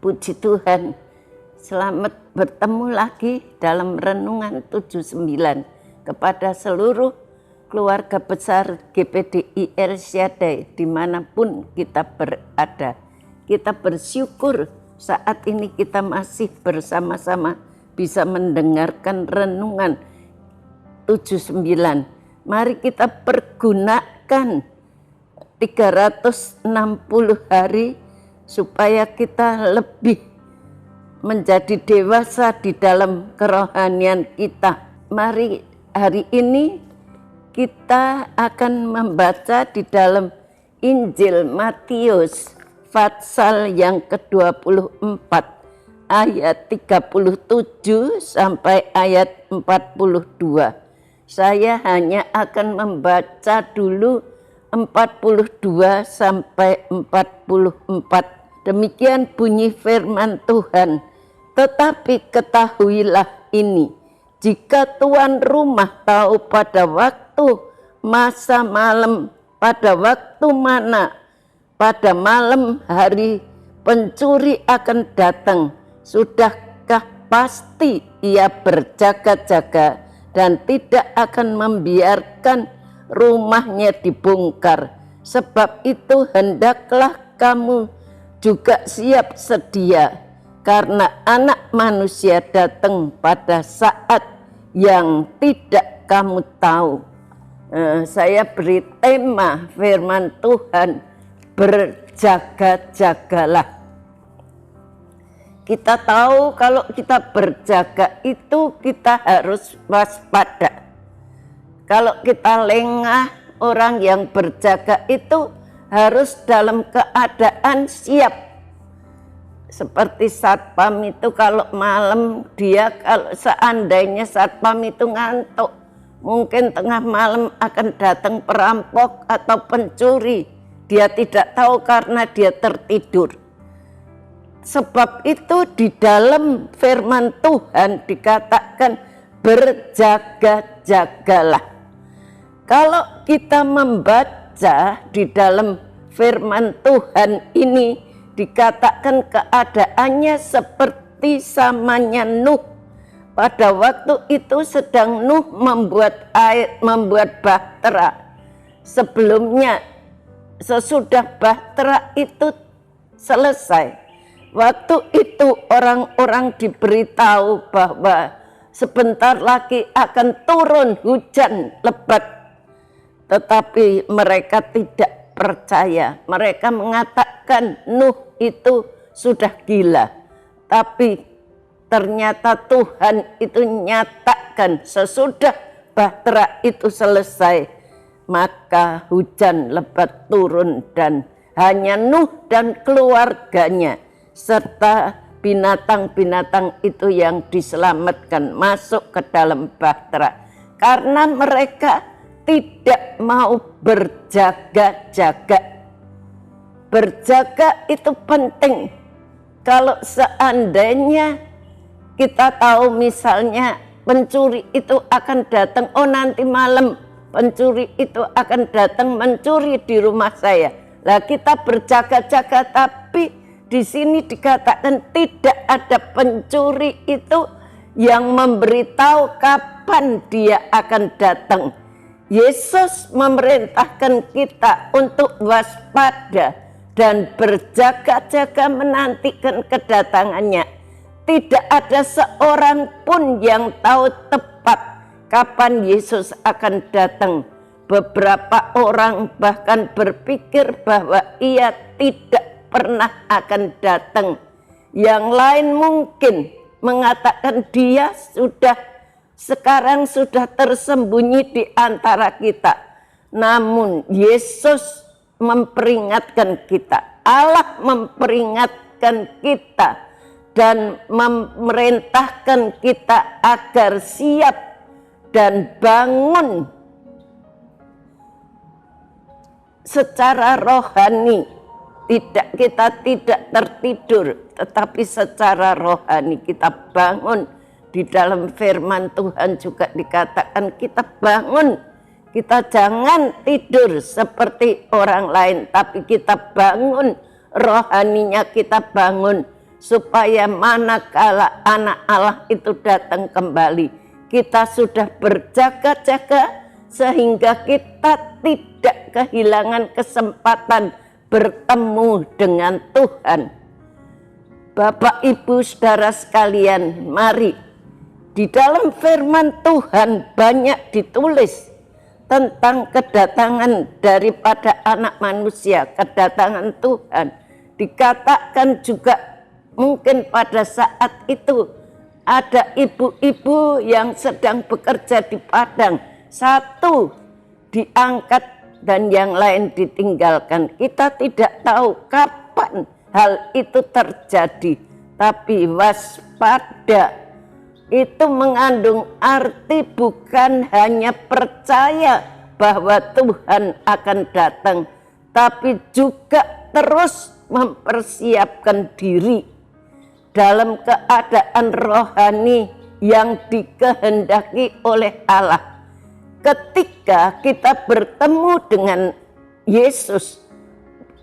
Puji Tuhan, selamat bertemu lagi dalam Renungan 79 kepada seluruh keluarga besar GPDI El Shaddai dimanapun kita berada. Kita bersyukur saat ini kita masih bersama-sama bisa mendengarkan Renungan 79. Mari kita pergunakan 360 hari supaya kita lebih menjadi dewasa di dalam kerohanian kita. Mari hari ini kita akan membaca di dalam Injil Matius pasal yang ke-24 ayat 37 sampai ayat 42. Saya hanya akan membaca dulu 42 sampai 44. Demikian bunyi firman Tuhan. Tetapi ketahuilah ini, jika tuan rumah tahu pada waktu masa malam, pada waktu mana, pada malam hari pencuri akan datang, sudahkah pasti ia berjaga-jaga dan tidak akan membiarkan rumahnya dibongkar. Sebab itu hendaklah kamu juga siap sedia, karena Anak Manusia datang pada saat yang tidak kamu tahu. Saya beri tema firman Tuhan, berjaga-jagalah. Kita tahu kalau kita berjaga itu kita harus waspada. Kalau kita lengah, orang yang berjaga itu harus dalam keadaan siap. Seperti satpam itu kalau malam dia, kalau seandainya satpam itu ngantuk, mungkin tengah malam akan datang perampok atau pencuri. Dia tidak tahu karena dia tertidur. Sebab itu di dalam firman Tuhan dikatakan berjaga-jagalah. Kalau kita membaca di dalam firman Tuhan ini dikatakan keadaannya seperti zamanya Nuh. Pada waktu itu sedang Nuh membuat bahtera. Sebelumnya, sesudah bahtera itu selesai, waktu itu orang-orang diberitahu bahwa sebentar lagi akan turun hujan lebat. Tetapi mereka tidak percaya. Mereka mengatakan Nuh itu sudah gila. Tapi ternyata Tuhan itu nyatakan sesudah bahtera itu selesai, maka hujan lebat turun dan hanya Nuh dan keluarganya serta binatang-binatang itu yang diselamatkan masuk ke dalam bahtera. Karena mereka tidak mau berjaga-jaga. Berjaga itu penting. Kalau seandainya kita tahu misalnya pencuri itu akan datang, oh nanti malam pencuri itu akan datang mencuri di rumah saya. Lah kita berjaga-jaga, tapi di sini dikatakan tidak ada pencuri itu yang memberitahu kapan dia akan datang. Yesus memerintahkan kita untuk waspada dan berjaga-jaga menantikan kedatangannya. Tidak ada seorang pun yang tahu tepat kapan Yesus akan datang. Beberapa orang bahkan berpikir bahwa ia tidak pernah akan datang. Yang lain mungkin mengatakan dia sekarang sudah tersembunyi di antara kita. Namun Yesus memperingatkan kita, Allah memperingatkan kita dan memerintahkan kita agar siap dan bangun secara rohani. Kita tidak tertidur, tetapi secara rohani kita bangun. Di dalam firman Tuhan juga dikatakan kita bangun. Kita jangan tidur seperti orang lain, tapi kita bangun rohaninya, kita bangun supaya manakala anak Allah itu datang kembali, kita sudah berjaga-jaga sehingga kita tidak kehilangan kesempatan bertemu dengan Tuhan. Bapak, Ibu, saudara sekalian, mari di dalam firman Tuhan banyak ditulis tentang kedatangan daripada anak manusia, kedatangan Tuhan. Dikatakan juga mungkin pada saat itu ada ibu-ibu yang sedang bekerja di padang, satu diangkat dan yang lain ditinggalkan. Kita tidak tahu kapan hal itu terjadi, tapi waspada itu mengandung arti bukan hanya percaya bahwa Tuhan akan datang, tapi juga terus mempersiapkan diri dalam keadaan rohani yang dikehendaki oleh Allah. Ketika kita bertemu dengan Yesus,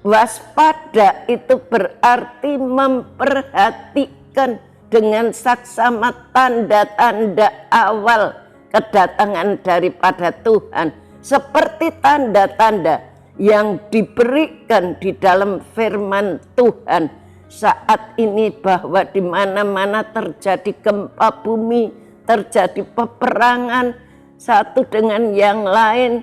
waspada itu berarti memperhatikan dengan saksama tanda-tanda awal kedatangan daripada Tuhan, seperti tanda-tanda yang diberikan di dalam firman Tuhan saat ini, bahwa di mana-mana terjadi gempa bumi, terjadi peperangan satu dengan yang lain,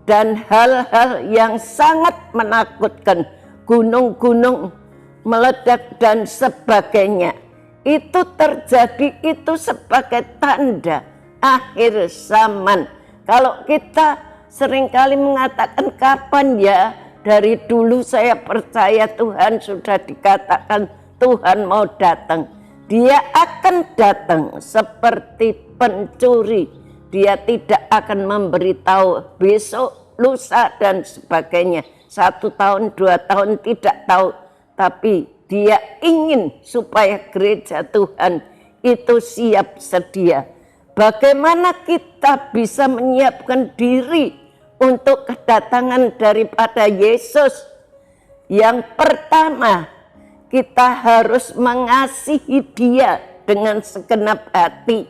dan hal-hal yang sangat menakutkan, gunung-gunung meledak dan sebagainya. Itu terjadi itu sebagai tanda akhir zaman. Kalau kita seringkali mengatakan kapan ya, dari dulu saya percaya Tuhan sudah dikatakan Tuhan mau datang. Dia akan datang seperti pencuri. Dia tidak akan memberitahu besok, lusa dan sebagainya. 1 tahun, 2 tahun tidak tahu. Tapi dia ingin supaya gereja Tuhan itu siap sedia. Bagaimana kita bisa menyiapkan diri untuk kedatangan daripada Yesus? Yang pertama, kita harus mengasihi Dia dengan segenap hati,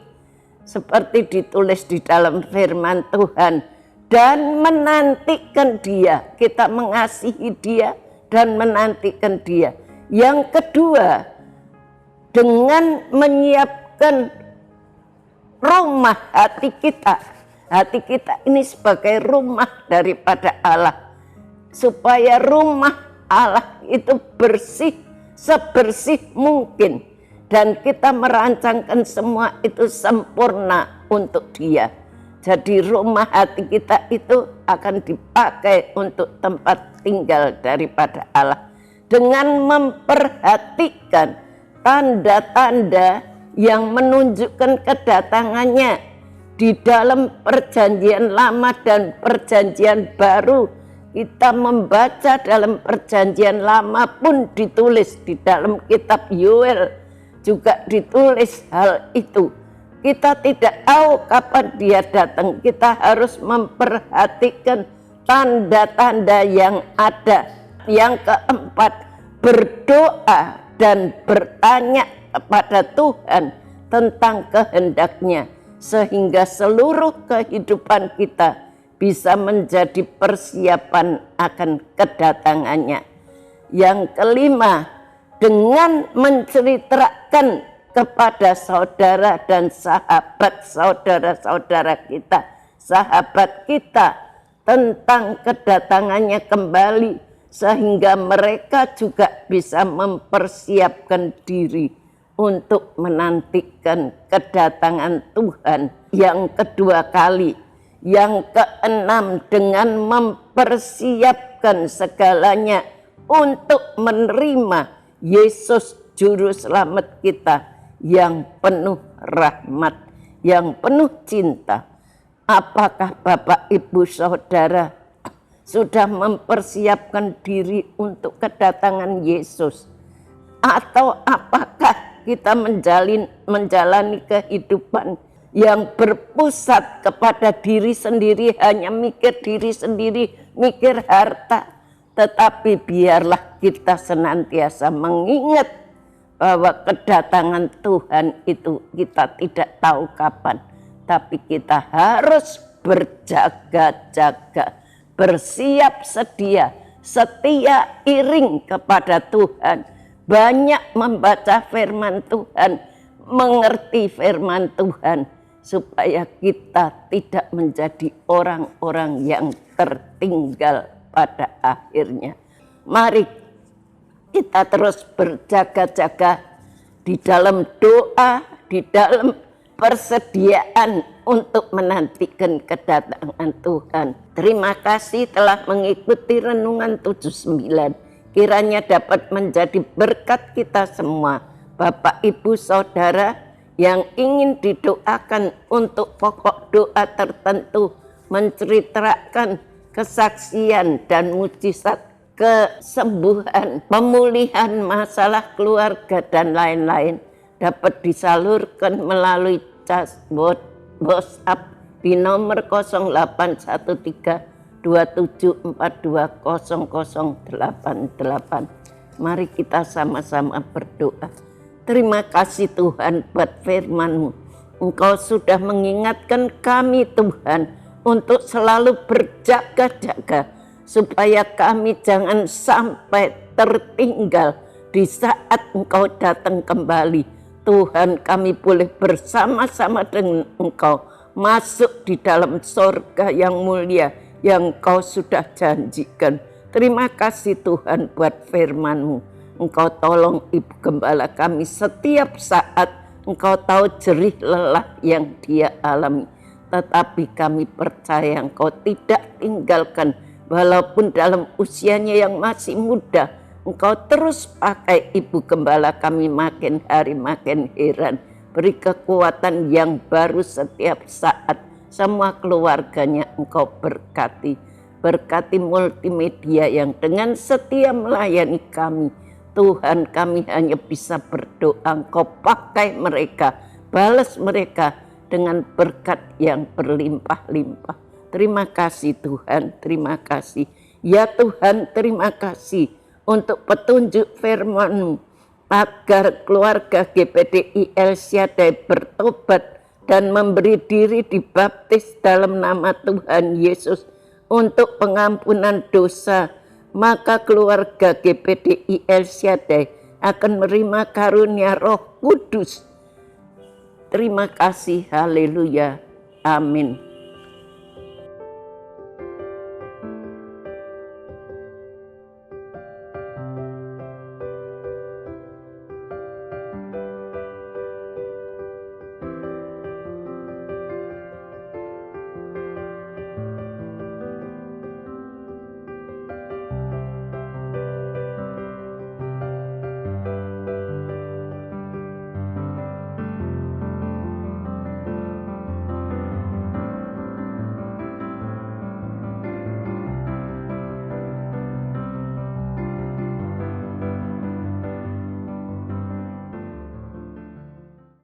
seperti ditulis di dalam firman Tuhan, dan menantikan Dia. Kita mengasihi Dia dan menantikan Dia. Yang kedua, dengan menyiapkan rumah hati kita. Hati kita ini sebagai rumah daripada Allah, supaya rumah Allah itu bersih, sebersih mungkin, dan kita merancangkan semua itu sempurna untuk Dia. Jadi rumah hati kita itu akan dipakai untuk tempat tinggal daripada Allah, dengan memperhatikan tanda-tanda yang menunjukkan kedatangannya di dalam perjanjian lama dan perjanjian baru. Kita membaca dalam perjanjian lama pun ditulis, di dalam kitab Yoel juga ditulis hal itu. Kita tidak tahu kapan Dia datang. Kita harus memperhatikan tanda-tanda yang ada. Yang keempat, berdoa dan bertanya kepada Tuhan tentang kehendaknya, sehingga seluruh kehidupan kita bisa menjadi persiapan akan kedatangannya. Yang kelima, dengan menceritakan kepada saudara dan sahabat saudara-saudara kita, sahabat kita, tentang kedatangannya kembali, sehingga mereka juga bisa mempersiapkan diri untuk menantikan kedatangan Tuhan yang kedua kali. Yang keenam, dengan mempersiapkan segalanya untuk menerima Yesus Juru Selamat kita yang penuh rahmat, yang penuh cinta. Apakah Bapak, Ibu, Saudara sudah mempersiapkan diri untuk kedatangan Yesus? Atau apakah kita menjalani kehidupan yang berpusat kepada diri sendiri, hanya mikir diri sendiri, mikir harta? Tetapi biarlah kita senantiasa mengingat bahwa kedatangan Tuhan itu kita tidak tahu kapan, tapi kita harus berjaga-jaga, bersiap sedia, setia iring kepada Tuhan, banyak membaca firman Tuhan, mengerti firman Tuhan, supaya kita tidak menjadi orang-orang yang tertinggal pada akhirnya. Mari kita terus berjaga-jaga di dalam doa, di dalam persediaan untuk menantikan kedatangan Tuhan. Terima kasih telah mengikuti Renungan 79. Kiranya dapat menjadi berkat kita semua, Bapak, Ibu, Saudara, yang ingin didoakan untuk pokok doa tertentu, menceritakan kesaksian dan mujizat, kesembuhan, pemulihan masalah keluarga dan lain-lain, dapat disalurkan melalui WhatsApp di nomor 081327420088. Mari kita sama-sama berdoa. Terima kasih Tuhan buat firman-Mu. Engkau sudah mengingatkan kami Tuhan untuk selalu berjaga-jaga, supaya kami jangan sampai tertinggal di saat Engkau datang kembali. Tuhan, kami boleh bersama-sama dengan Engkau masuk di dalam sorga yang mulia yang Engkau sudah janjikan. Terima kasih Tuhan buat firman-Mu. Engkau tolong Ibu Gembala kami setiap saat. Engkau tahu jerih lelah yang dia alami. Tetapi kami percaya Engkau tidak tinggalkan. Walaupun dalam usianya yang masih muda, Engkau terus pakai Ibu Gembala kami makin hari makin heran. Beri kekuatan yang baru setiap saat. Semua keluarganya Engkau berkati. Berkati multimedia yang dengan setia melayani kami. Tuhan, kami hanya bisa berdoa, Engkau pakai mereka, balas mereka dengan berkat yang berlimpah-limpah. Terima kasih Tuhan, terima kasih. Ya Tuhan, terima kasih untuk petunjuk firman-Mu, agar keluarga GPDI El Shaddai bertobat dan memberi diri dibaptis dalam nama Tuhan Yesus untuk pengampunan dosa. Maka keluarga GPDI El Shaddai akan menerima karunia Roh Kudus. Terima kasih, haleluya, amin.